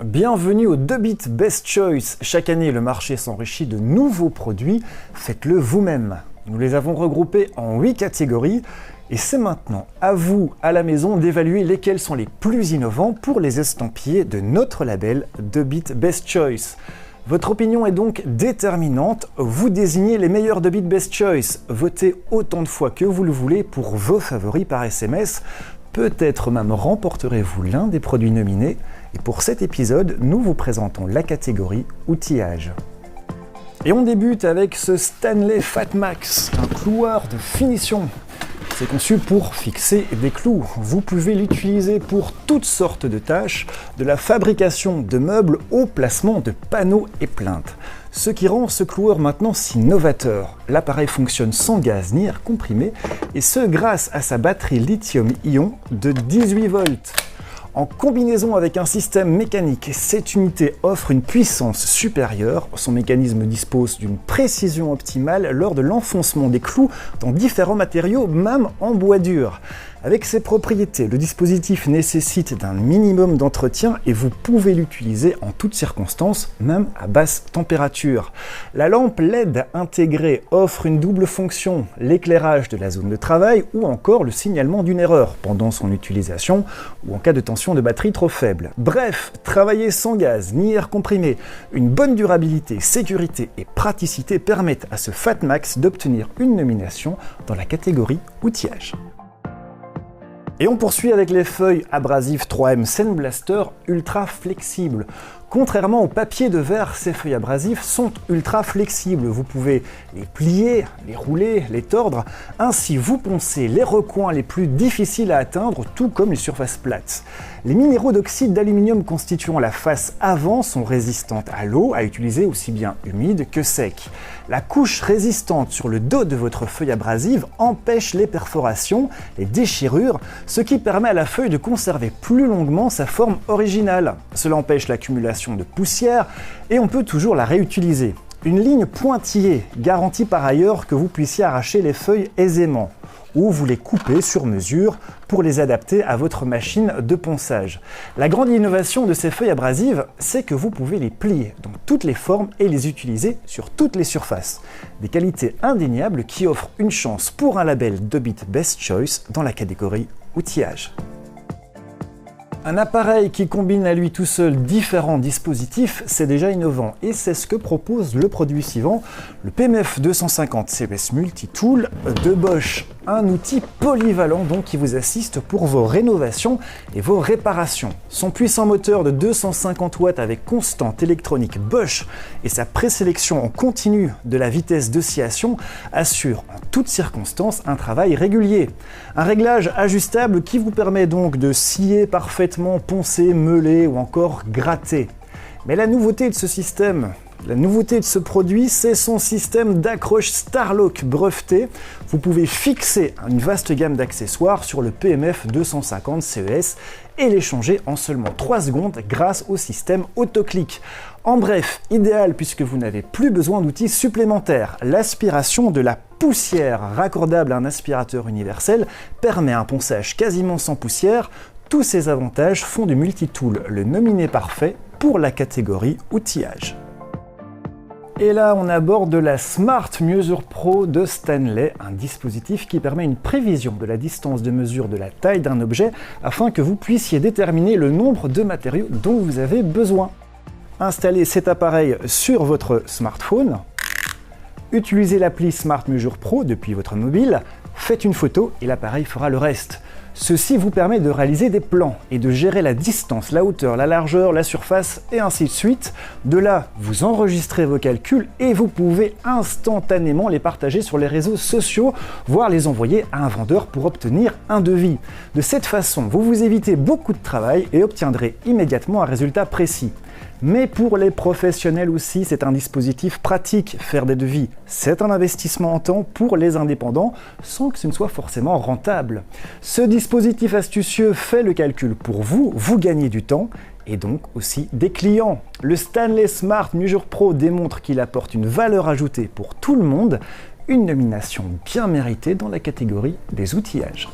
Bienvenue au 2-Bit Best Choice. Chaque année, le marché s'enrichit de nouveaux produits. Faites-le vous-même. Nous les avons regroupés en 8 catégories et c'est maintenant à vous, à la maison, d'évaluer lesquels sont les plus innovants pour les estampiller de notre label 2-Bit Best Choice. Votre opinion est donc déterminante. Vous désignez les meilleurs 2-Bit Best Choice. Votez autant de fois que vous le voulez pour vos favoris par SMS. Peut-être même remporterez-vous l'un des produits nominés. Et pour cet épisode, nous vous présentons la catégorie outillage. Et on débute avec ce Stanley Fatmax, un cloueur de finition. C'est conçu pour fixer des clous. Vous pouvez l'utiliser pour toutes sortes de tâches, de la fabrication de meubles au placement de panneaux et plinthes. Ce qui rend ce cloueur maintenant si novateur. L'appareil fonctionne sans gaz ni air comprimé, et ce grâce à sa batterie lithium-ion de 18 volts. En combinaison avec un système mécanique, cette unité offre une puissance supérieure. Son mécanisme dispose d'une précision optimale lors de l'enfoncement des clous dans différents matériaux, même en bois dur. Avec ses propriétés, le dispositif nécessite d'un minimum d'entretien et vous pouvez l'utiliser en toutes circonstances, même à basse température. La lampe LED intégrée offre une double fonction, l'éclairage de la zone de travail ou encore le signalement d'une erreur pendant son utilisation ou en cas de tension de batterie trop faible. Bref, travailler sans gaz ni air comprimé, une bonne durabilité, sécurité et praticité permettent à ce Fatmax d'obtenir une nomination dans la catégorie outillage. Et on poursuit avec les feuilles abrasives 3M Sandblaster ultra flexibles. Contrairement au papier de verre, ces feuilles abrasives sont ultra flexibles. Vous pouvez les plier, les rouler, les tordre. Ainsi, vous poncez les recoins les plus difficiles à atteindre, tout comme les surfaces plates. Les minéraux d'oxyde d'aluminium constituant la face avant sont résistantes à l'eau, à utiliser aussi bien humide que sec. La couche résistante sur le dos de votre feuille abrasive empêche les perforations, les déchirures, ce qui permet à la feuille de conserver plus longuement sa forme originale. Cela empêche l'accumulation de poussière et on peut toujours la réutiliser. Une ligne pointillée garantit par ailleurs que vous puissiez arracher les feuilles aisément ou vous les coupez sur mesure pour les adapter à votre machine de ponçage. La grande innovation de ces feuilles abrasives, c'est que vous pouvez les plier dans toutes les formes et les utiliser sur toutes les surfaces. Des qualités indéniables qui offrent une chance pour un label 2-Bit Best Choice dans la catégorie outillage. Un appareil qui combine à lui tout seul différents dispositifs, c'est déjà innovant et c'est ce que propose le produit suivant, le PMF 250 CS Multi-Tool de Bosch. Un outil polyvalent donc qui vous assiste pour vos rénovations et vos réparations. Son puissant moteur de 250 watts avec constante électronique Bosch et sa présélection en continu de la vitesse d'oscillation assurent en toutes circonstances un travail régulier. Un réglage ajustable qui vous permet donc de scier parfaitement, poncer, meuler ou encore gratter. Mais la nouveauté de ce système, la nouveauté de ce produit, c'est son système d'accroche Starlock breveté. Vous pouvez fixer une vaste gamme d'accessoires sur le PMF 250 CES et les changer en seulement 3 secondes grâce au système autoclic. En bref, idéal puisque vous n'avez plus besoin d'outils supplémentaires. L'aspiration de la poussière raccordable à un aspirateur universel permet un ponçage quasiment sans poussière. Tous ces avantages font du Multi-Tool le nominé parfait pour la catégorie outillage. Et là, on aborde la Smart Measure Pro de Stanley, un dispositif qui permet une prévision de la distance de mesure de la taille d'un objet afin que vous puissiez déterminer le nombre de matériaux dont vous avez besoin. Installez cet appareil sur votre smartphone, utilisez l'appli Smart Measure Pro depuis votre mobile, faites une photo et l'appareil fera le reste. Ceci vous permet de réaliser des plans et de gérer la distance, la hauteur, la largeur, la surface et ainsi de suite. De là, vous enregistrez vos calculs et vous pouvez instantanément les partager sur les réseaux sociaux, voire les envoyer à un vendeur pour obtenir un devis. De cette façon, vous vous évitez beaucoup de travail et obtiendrez immédiatement un résultat précis. Mais pour les professionnels aussi, c'est un dispositif pratique. Faire des devis, c'est un investissement en temps pour les indépendants, sans que ce ne soit forcément rentable. Ce dispositif astucieux fait le calcul pour vous, vous gagnez du temps, et donc aussi des clients. Le Stanley Smart Measure Pro démontre qu'il apporte une valeur ajoutée pour tout le monde, une nomination bien méritée dans la catégorie des outillages.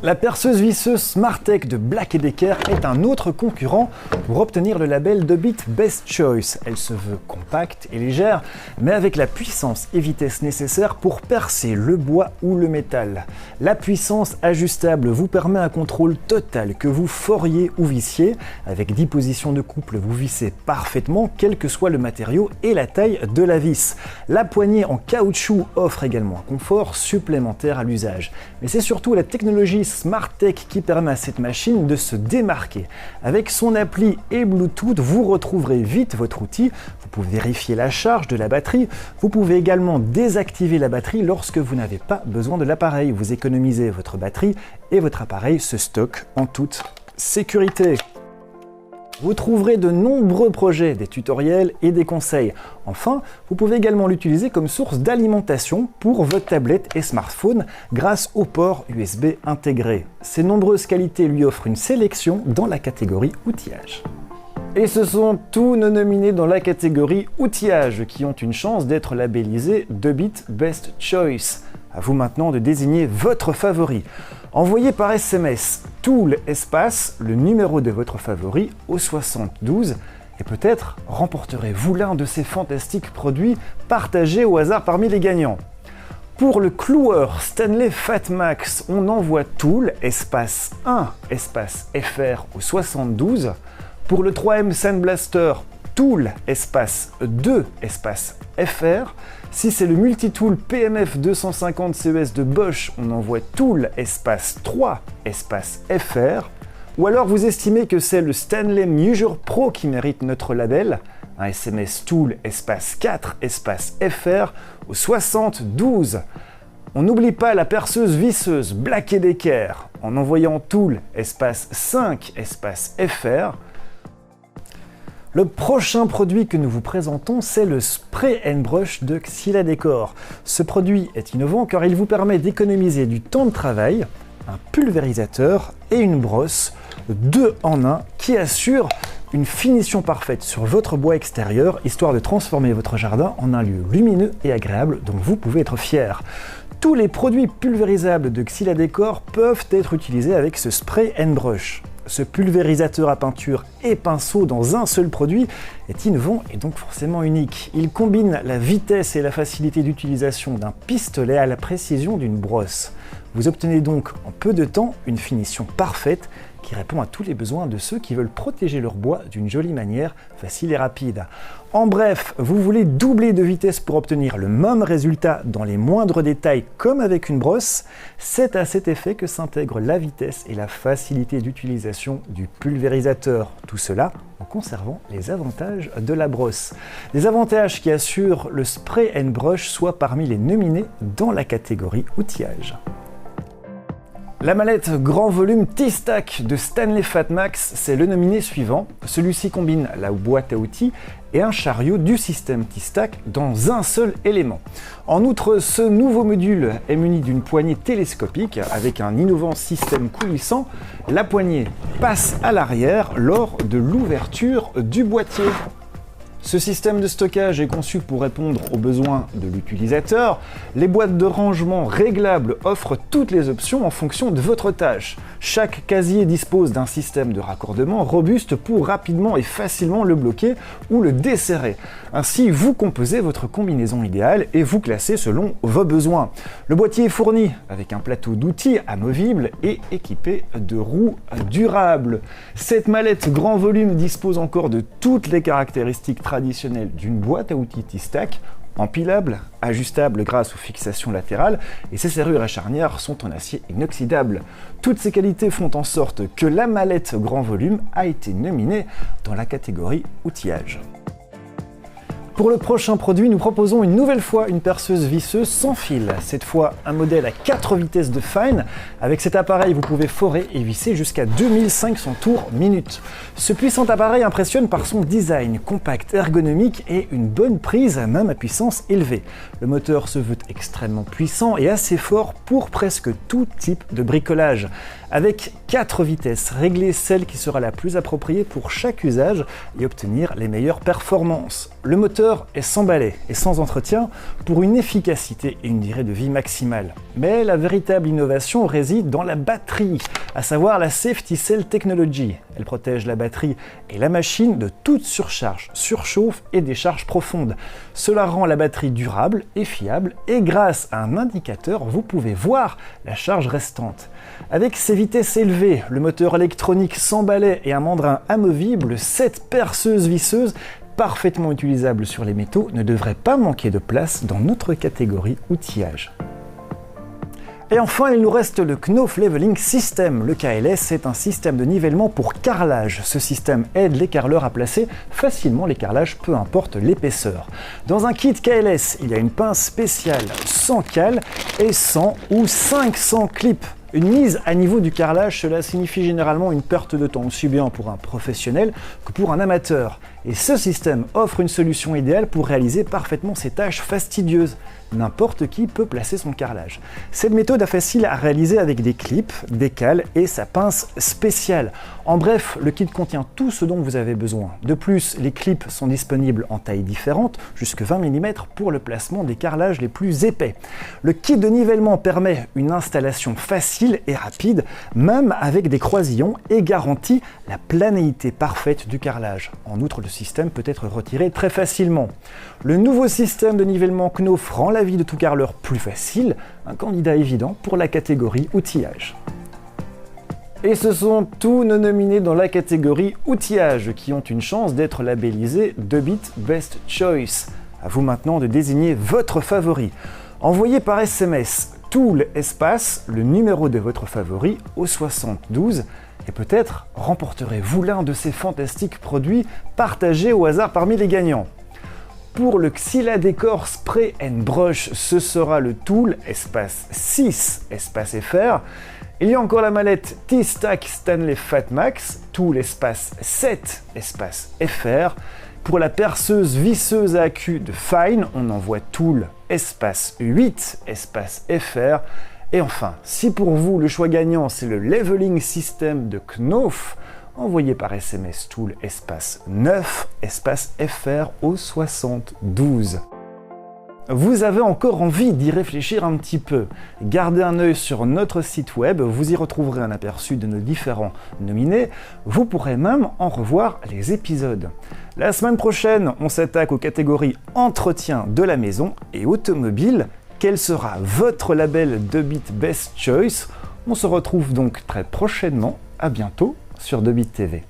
La perceuse visseuse Smartech de Black & Decker est un autre concurrent pour obtenir le label Dobit Best Choice. Elle se veut compacte et légère, mais avec la puissance et vitesse nécessaires pour percer le bois ou le métal. La puissance ajustable vous permet un contrôle total, que vous foriez ou vissiez. Avec 10 positions de couple, vous vissez parfaitement, quel que soit le matériau et la taille de la vis. La poignée en caoutchouc offre également un confort supplémentaire à l'usage. Mais c'est surtout la technologie Smartech qui permet à cette machine de se démarquer. Avec son appli et Bluetooth, vous retrouverez vite votre outil. Vous pouvez vérifier la charge de la batterie. Vous pouvez également désactiver la batterie lorsque vous n'avez pas besoin de l'appareil. Vous économisez votre batterie et votre appareil se stocke en toute sécurité. Vous trouverez de nombreux projets, des tutoriels et des conseils. Enfin, vous pouvez également l'utiliser comme source d'alimentation pour votre tablette et smartphone grâce au port USB intégré. Ses nombreuses qualités lui offrent une sélection dans la catégorie outillage. Et ce sont tous nos nominés dans la catégorie outillage qui ont une chance d'être labellisés Dobit Best Choice. À vous maintenant de désigner votre favori. Envoyez par SMS Tool espace le numéro de votre favori au 72 et peut-être remporterez-vous l'un de ces fantastiques produits partagés au hasard parmi les gagnants. Pour le cloueur Stanley Fatmax, on envoie Tool espace 1 espace FR au 72. Pour le 3M Sandblaster, Tool espace 2 espace FR. Si c'est le multitool PMF 250 CES de Bosch, on envoie Tool espace 3 espace FR. Ou alors vous estimez que c'est le Stanley Measure Pro qui mérite notre label, un SMS Tool espace 4 espace FR au 72. On n'oublie pas la perceuse visseuse Black & Decker en envoyant Tool espace 5 espace FR. Le prochain produit que nous vous présentons, c'est le Spray & Brush de Xyladécor. Ce produit est innovant car il vous permet d'économiser du temps de travail, un pulvérisateur et une brosse, 2 en 1, qui assure une finition parfaite sur votre bois extérieur, histoire de transformer votre jardin en un lieu lumineux et agréable dont vous pouvez être fier. Tous les produits pulvérisables de Xyladécor peuvent être utilisés avec ce Spray & Brush. Ce pulvérisateur à peinture et pinceau dans un seul produit est innovant et donc forcément unique. Il combine la vitesse et la facilité d'utilisation d'un pistolet à la précision d'une brosse. Vous obtenez donc en peu de temps une finition parfaite qui répond à tous les besoins de ceux qui veulent protéger leur bois d'une jolie manière, facile et rapide. En bref, vous voulez doubler de vitesse pour obtenir le même résultat dans les moindres détails comme avec une brosse, c'est à cet effet que s'intègrent la vitesse et la facilité d'utilisation du pulvérisateur. Tout cela en conservant les avantages de la brosse. Des avantages qui assurent le Spray & Brush soit parmi les nominés dans la catégorie outillage. La mallette grand volume T-Stack de Stanley Fatmax, c'est le nominé suivant. Celui-ci combine la boîte à outils et un chariot du système T-Stack dans un seul élément. En outre, ce nouveau module est muni d'une poignée télescopique avec un innovant système coulissant. La poignée passe à l'arrière lors de l'ouverture du boîtier. Ce système de stockage est conçu pour répondre aux besoins de l'utilisateur. Les boîtes de rangement réglables offrent toutes les options en fonction de votre tâche. Chaque casier dispose d'un système de raccordement robuste pour rapidement et facilement le bloquer ou le desserrer. Ainsi, vous composez votre combinaison idéale et vous classez selon vos besoins. Le boîtier est fourni avec un plateau d'outils amovible et équipé de roues durables. Cette mallette grand volume dispose encore de toutes les caractéristiques traditionnelle d'une boîte à outils T-Stack, empilable, ajustable grâce aux fixations latérales, et ses serrures et charnières sont en acier inoxydable. Toutes ces qualités font en sorte que la mallette grand volume a été nominée dans la catégorie outillage. Pour le prochain produit, nous proposons une nouvelle fois une perceuse visseuse sans fil. Cette fois, un modèle à 4 vitesses de fine. Avec cet appareil, vous pouvez forer et visser jusqu'à 2500 tours minute. Ce puissant appareil impressionne par son design compact, ergonomique et une bonne prise, même à puissance élevée. Le moteur se veut extrêmement puissant et assez fort pour presque tout type de bricolage. Avec 4 vitesses, réglez celle qui sera la plus appropriée pour chaque usage et obtenir les meilleures performances. Le moteur moteur est sans balai et sans entretien pour une efficacité et une durée de vie maximale. Mais la véritable innovation réside dans la batterie, à savoir la Safety Cell Technology. Elle protège la batterie et la machine de toute surcharge, surchauffe et décharge profonde. Cela rend la batterie durable et fiable et grâce à un indicateur, vous pouvez voir la charge restante. Avec ses vitesses élevées, le moteur électronique sans balai et un mandrin amovible, cette perceuse visseuse parfaitement utilisable sur les métaux ne devrait pas manquer de place dans notre catégorie outillage. Et enfin, il nous reste le Knauf Leveling System. Le KLS est un système de nivellement pour carrelage. Ce système aide les carreleurs à placer facilement les carrelages, peu importe l'épaisseur. Dans un kit KLS, il y a une pince spéciale sans cale et 100 ou 500 clips. Une mise à niveau du carrelage, cela signifie généralement une perte de temps, aussi bien pour un professionnel que pour un amateur. Et ce système offre une solution idéale pour réaliser parfaitement ces tâches fastidieuses. N'importe qui peut placer son carrelage. Cette méthode est facile à réaliser avec des clips, des cales et sa pince spéciale. En bref, le kit contient tout ce dont vous avez besoin. De plus, les clips sont disponibles en tailles différentes, jusque 20 mm pour le placement des carrelages les plus épais. Le kit de nivellement permet une installation facile et rapide, même avec des croisillons, et garantit la planéité parfaite du carrelage. En outre, le système peut être retiré très facilement. Le nouveau système de nivellement Knauf rend la vie de tout carreleur plus facile, un candidat évident pour la catégorie outillage. Et ce sont tous nos nominés dans la catégorie outillage qui ont une chance d'être labellisés 2-bit Best Choice. À vous maintenant de désigner votre favori. Envoyez par SMS Tool espace le numéro de votre favori au 72 et peut-être remporterez-vous l'un de ces fantastiques produits partagés au hasard parmi les gagnants. Pour le Xyla Decor Spray and Brush, ce sera le Tool espace 6 espace FR. Il y a encore la mallette T-Stack Stanley Fatmax, Tool espace 7 espace FR. Pour la perceuse visseuse à accu de Fine, on envoie Tool espace 8 espace FR. Et enfin, si pour vous le choix gagnant c'est le Leveling System de Knauf, envoyez par SMS Tool espace 9 espace FR au 72. Vous avez encore envie d'y réfléchir un petit peu? Gardez un œil sur notre site web, vous y retrouverez un aperçu de nos différents nominés. Vous pourrez même en revoir les épisodes. La semaine prochaine, on s'attaque aux catégories entretien de la maison et automobile. Quel sera votre label 2-bit Best Choice? On se retrouve donc très prochainement. À bientôt sur 2bit TV.